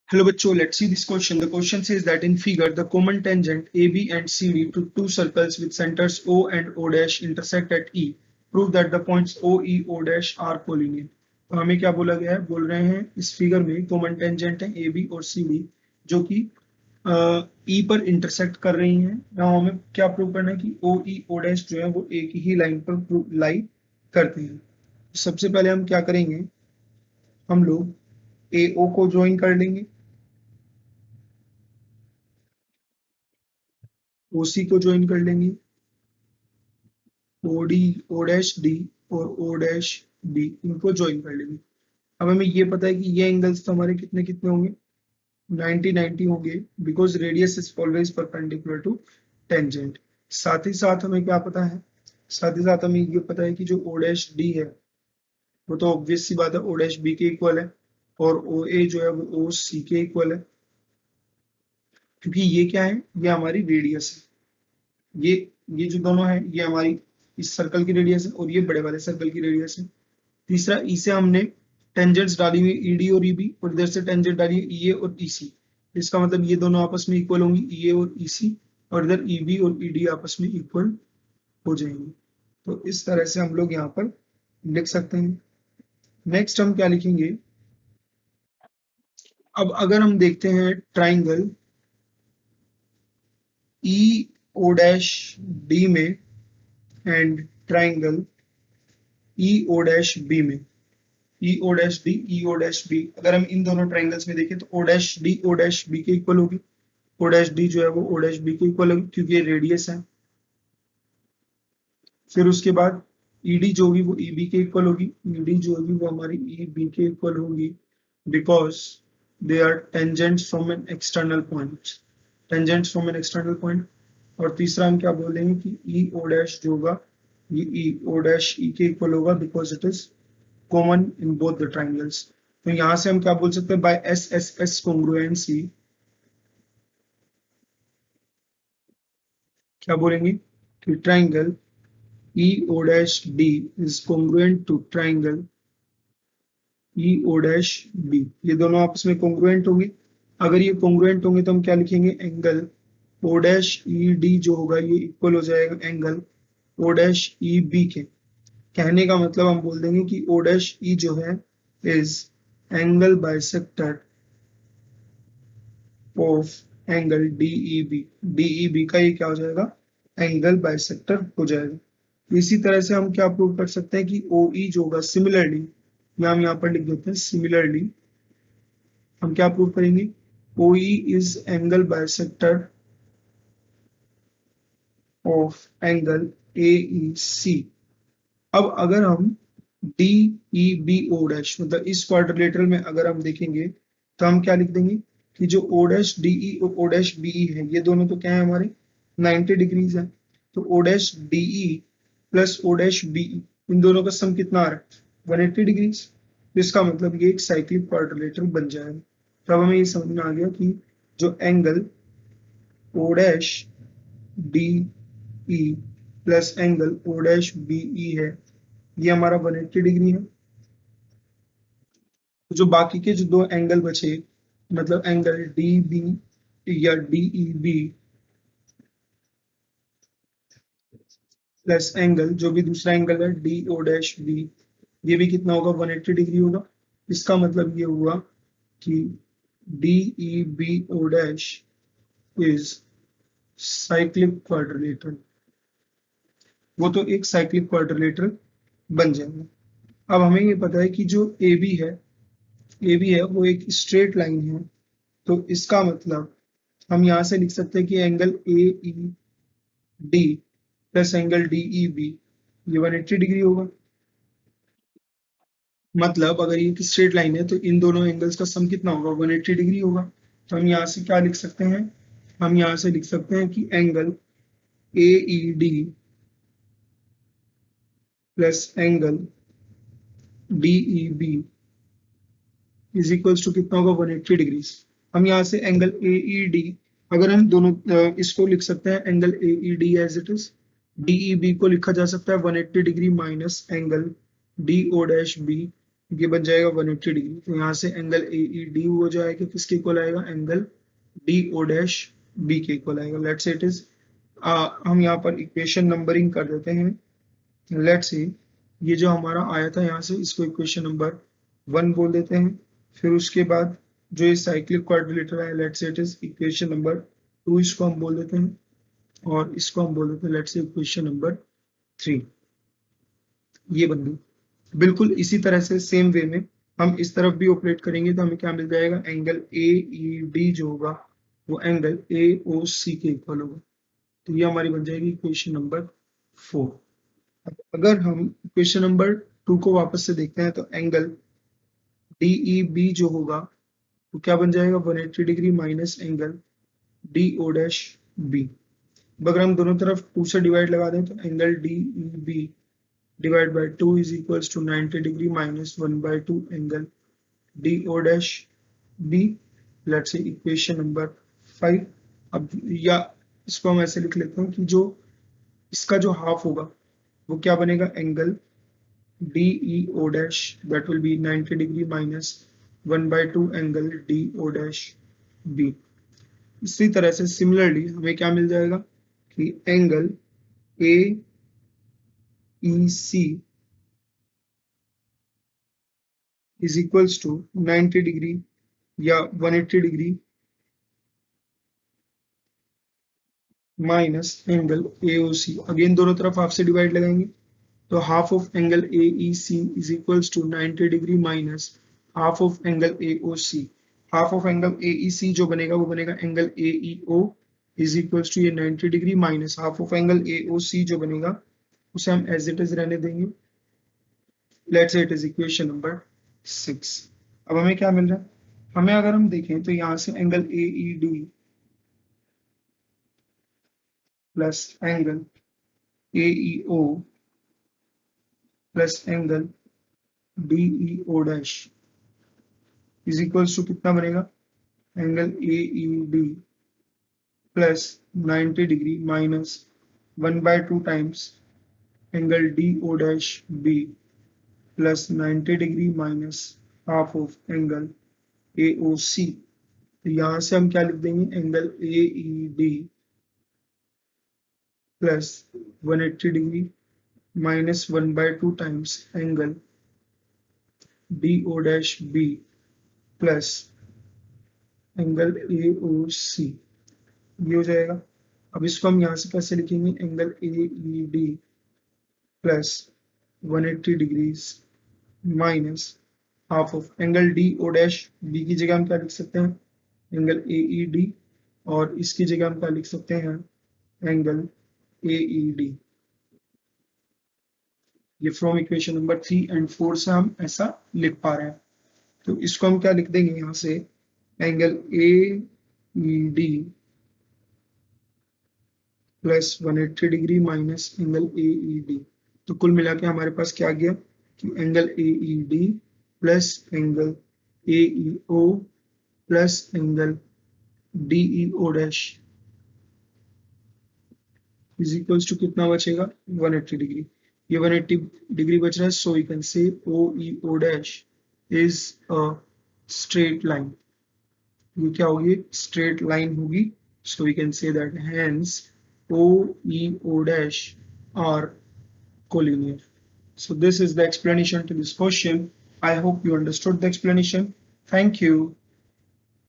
Hello bachcho, let's see this question. The question says that in figure, the common tangent AB and CD to two circles with centers O and O dash intersect at E. Prove that the points O, E, O dash are collinear. तो हमें क्या बोला गया है? बोल रहे हैं इस फिगर में कॉमन टेंजेंट है AB और CD जो कि E पर इंटरसेक्ट कर रही हैं। now हमें क्या प्रूव करना है कि O, E, O डैश जो है वो एक ही लाइन पर लाई करते हैं। सबसे पहले हम क्या करेंगे, हम लोग AO को ज्वाइन कर लेंगे, OC को ज्वाइन कर लेंगे, OD, O डैश डी और O डैश बी इनको ज्वाइन कर लेंगे। अब हमें ये पता है कि ये एंगल्स तो हमारे कितने कितने होंगे, 90 होंगे, because radius is always perpendicular to tangent. साथ ही साथ हमें क्या पता है, साथ ही साथ हमें ये पता है कि जो O डैश डी है वो तो ऑब्वियस सी बात है O डैश बी के इक्वल है, और OA जो है वो OC के इक्वल है, क्योंकि ये क्या है, ये हमारी रेडियस है। ये जो दोनों है ये हमारी इस सर्कल की रेडियस है और ये बड़े वाले सर्कल की रेडियस है। तीसरा, ई से हमने टेंजेंट्स डाली हुई ईडी और ईबी, और इधर से टेंजेंट डाली है ईए और ईसी। इसका मतलब ये दोनों आपस में इक्वल होंगी, ईए और ईसी, और इधर ईबी और ईडी आपस में इक्वल हो जाएंगे। तो इस तरह से हम लोग यहाँ पर लिख सकते हैं। नेक्स्ट हम क्या लिखेंगे, अब अगर हम देखते हैं triangle E O dash D में and triangle E O dash B में, E O dash D, E O dash B, अगर हम इन दोनों ट्राइंगल्स में देखें तो O dash D O dash B के इक्वल होगी। ओ डैश डी जो है वो ओ डैश बी के इक्वल होगी क्योंकि ये रेडियस है। फिर उसके बाद ईडी जो होगी वो ईबी के इक्वल होगी, ईडी जो होगी वो हमारी ईबी के इक्वल होगी, because they are tangents from an external point, tangents from an external point. और तीसरा हम क्या बोल देंगे कि ई ओ डैश जो होगा ये ई ओ डैश ई के इक्वल होगा, because it is common in both the triangles. तो यहाँ से हम क्या बोल सकते हैं, by S S S congruency क्या बोलेंगे कि triangle E O dash D is congruent to triangle E O dash B. ये दोनों आपस में कॉन्ग्रुएंट होंगे। अगर ये कॉन्ग्रुएंट होंगे तो हम क्या लिखेंगे, angle O dash E D जो होगा ये इक्वल हो जाएगा angle O dash E B के। कहने का मतलब हम बोल देंगे कि ओ डैश ई जो है is angle bisector of angle DEB, DEB का ये क्या हो जाएगा, एंगल बाइसेक्टर हो जाएगा। इसी तरह से हम क्या प्रूव कर सकते हैं कि ओ ई जो होगा सिमिलरली, या हम यहाँ पर लिख देते हैं सिमिलरली, हम क्या प्रूव करेंगे, O E is angle bisector of angle A E C. अब अगर हम D E B O dash मतलब इस क्वाड्रिलेटरल में अगर हम देखेंगे तो हम क्या लिख देंगे कि जो ओ डैश डी ई और ओ डैश बी ई है ये दोनों तो क्या है हमारे 90 डिग्रीज है। तो O dash D E plus O dash B E इन दोनों का सम कितना आ रहा है, 180 डिग्रीज। तो इसका मतलब ये एक साइक्लिक क्वाड्रिलेटरल बन जाएगा। तब हमें ये समझ में आ गया कि जो angle O dash D E plus angle O dash B E है ये हमारा 180 डिग्री है। तो जो बाकी के जो दो एंगल बचे, मतलब एंगल डी बी या D E B plus angle जो भी दूसरा एंगल है डी ओ डैश बी, ये भी कितना होगा, 180 डिग्री होगा। इसका मतलब ये हुआ कि D E B O dash is cyclic quadrilateral, वो तो एक साइक्लिक क्वाड्रिलेटरल बन जाएगा। अब हमें ये पता है कि जो ए बी है, ए बी है वो एक स्ट्रेट लाइन है, तो इसका मतलब हम यहाँ से लिख सकते हैं कि angle A E D plus angle D E B ये 180 डिग्री होगा। मतलब अगर ये एक स्ट्रेट लाइन है तो इन दोनों एंगल्स का सम कितना होगा, 180 डिग्री होगा। तो हम यहाँ से क्या लिख सकते हैं, हम यहाँ से लिख सकते हैं कि angle A E D plus angle D E B is equals to कितना होगा, 180 डिग्री। हम यहाँ से एंगल ए ई डी, अगर हम दोनों इसको लिख सकते हैं angle A E D as it is, D E B को लिखा जा सकता है 180 degree minus angle D O dash B ये बन जाएगा 180 डिग्री। तो यहाँ से एंगल ए ई डी हो जाएगा, किसके इक्वल आएगा, angle D O dash B के इक्वल आएगा। लेट्स से इट इज, हम यहाँ पर इक्वेशन नंबरिंग कर देते हैं। लेट्स से ये जो हमारा आया था यहाँ से, इसको इक्वेशन नंबर 1 बोल देते हैं। फिर उसके बाद जो ये साइक्लिक क्वाड्रिलेटरल है, let's say it is equation number 2, इसको हम बोल देते हैं। और इसको हम बोल देते हैं लेट्स से इक्वेशन नंबर 3। ये बन गई। बिल्कुल इसी तरह से सेम वे में हम इस तरफ भी ऑपरेट करेंगे तो हमें क्या मिल जाएगा, एंगल ए ई डी जो होगा वो एंगल ए ओ सी के इक्वल होगा। तो ये हमारी बन जाएगी इक्वेशन नंबर 4। अब अगर हम इक्वेशन नंबर 2 को वापस से देखते हैं तो एंगल डी ई बी जो होगा वो क्या बन जाएगा, 180 degree minus angle D O dash B. अगर हम दोनों तरफ 2 से डिवाइड लगा दें तो angle D E B divide by 2 is equals to 90 degree minus 1/2 angle D O dash B. Let's say equation number 5। अब या इसको हम ऐसे लिख लेते हैं कि जो इसका जो हाफ होगा वो क्या बनेगा, angle D E O dash that will be 90 degree minus 1/2 angle D O dash B. इसी तरह से सिमिलरली हमें क्या मिल जाएगा कि angle A E C is equals to 90 degree या 180 degree minus angle A O C. Again दोनों तरफ हाफ से डिवाइड लगाएंगे तो half of angle A E C is equals to 90 degree minus half of angle A O C. Half of angle A E C जो बनेगा वो बनेगा angle A E O is equals to ये 90 degree minus half of angle A O C जो बनेगा उसे हम as it is रहने देंगे। Let's say it is equation number 6। अब हमें क्या मिल रहा है, हमें अगर हम देखें तो यहाँ से angle A E D plus angle A E O plus angle D E O dash is equals to कितना बनेगा, angle A E D plus 90 degree minus 1/2 times angle D O dash B plus 90 degree minus half of angle A O C. तो यहाँ से हम क्या लिख देंगे, angle A E D plus 180 degree minus 1/2 times angle D O dash B plus angle A O सी। ये हो जाएगा। अब इसको हम यहाँ से कैसे लिखेंगे, angle A E D plus 180 degrees minus half of angle D O dash B की जगह हम क्या लिख सकते हैं, एंगल ए ई डी, और इसकी जगह हम क्या लिख सकते हैं, एंगल ए ई डी। ये फ्रॉम इक्वेशन नंबर 3 एंड 4 से हम ऐसा लिख पा रहे हैं। तो इसको हम क्या लिख देंगे यहाँ से, angle A E D plus 180 degree minus angle A E D. तो कुल मिला के हमारे पास क्या गया कि angle A E D plus angle A E O plus angle D E O dash is equals to कितना बचेगा, 180 डिग्री। ये 180 डिग्री बच रहा है, सो you can say O E O dash is a straight line. ये क्या होगी, straight line होगी। So you can say that hence o e o dash are collinear. So this is the explanation to this question. I hope you understood the explanation. Thank you.